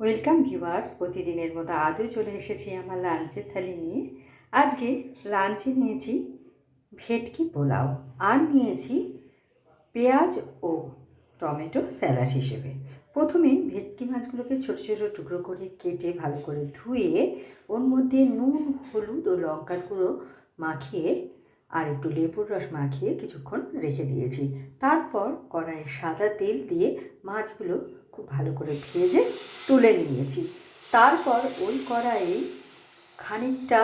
Welcome viewers, প্রতিদিনের মতো আজও চলে এসেছি আমার লাঞ্চের থালি নিয়ে। আজকে লাঞ্চে নিয়েছি ভেটকি পোলাও আর নিয়েছি পেঁয়াজ ও টমেটো স্যালাড হিসেবে। প্রথমে ভেটকি মাছগুলোকে ছোটো ছোটো টুকরো করে কেটে ভালো করে ধুয়ে ওর মধ্যে নুন, হলুদ ও লঙ্কার গুঁড়ো মাখিয়ে আর একটু লেবুর রস মাখিয়ে কিছুক্ষণ রেখে দিয়েছি। তারপর কড়াইয়ে সাদা তেল দিয়ে মাছগুলো খুব ভালো করে ভেজে তুলে নিয়েছি। তারপর ওই কড়াইয়ে খানিকটা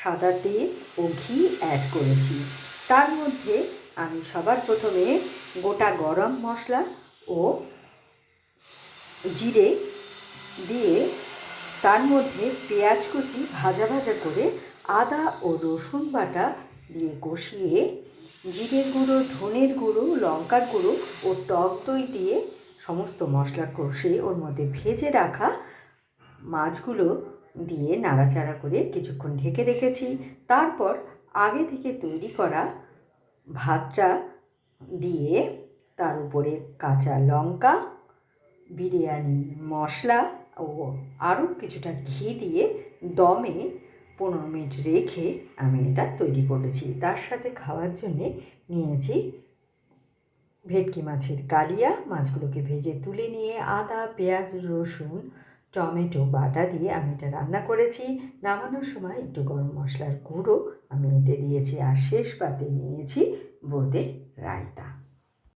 সাদা তেল ও ঘি অ্যাড করেছি। তার মধ্যে আমি সবার প্রথমে গোটা গরম মশলা ও জিরে দিয়ে তার মধ্যে পেঁয়াজ কুচি ভাজা ভাজা করে আদা ও রসুন বাটা দিয়ে কষিয়ে জিরের গুঁড়ো, ধনের গুঁড়ো, লঙ্কার গুঁড়ো ও টক দই দিয়ে সমস্ত মশলা কষে ওর মধ্যে ভেজে রাখা মাছগুলো দিয়ে নাড়াচাড়া করে কিছুক্ষণ ঢেকে রেখেছি। তারপর আগে থেকে তৈরি করা ভাতটা দিয়ে তার উপরে কাঁচা লঙ্কা, বিরিয়ানি মশলা ও আরও কিছুটা ঘি দিয়ে দমে 15 মিনিট রেখে আমি এটা তৈরি করেছি। তার সাথে খাওয়ার জন্যে নিয়েছি ভেটকি মাছের কালিয়া। মাছগুলোকে ভেজে তুলে নিয়ে আদা, পেঁয়াজ, রসুন, টমেটো বাটা দিয়ে আমি এটা রান্না করেছি। নামানোর সময় একটু গরম মশলার গুঁড়ো আমি এতে দিয়েছি। আর শেষ পাতে নিয়েছি বোঁদে রায়তা।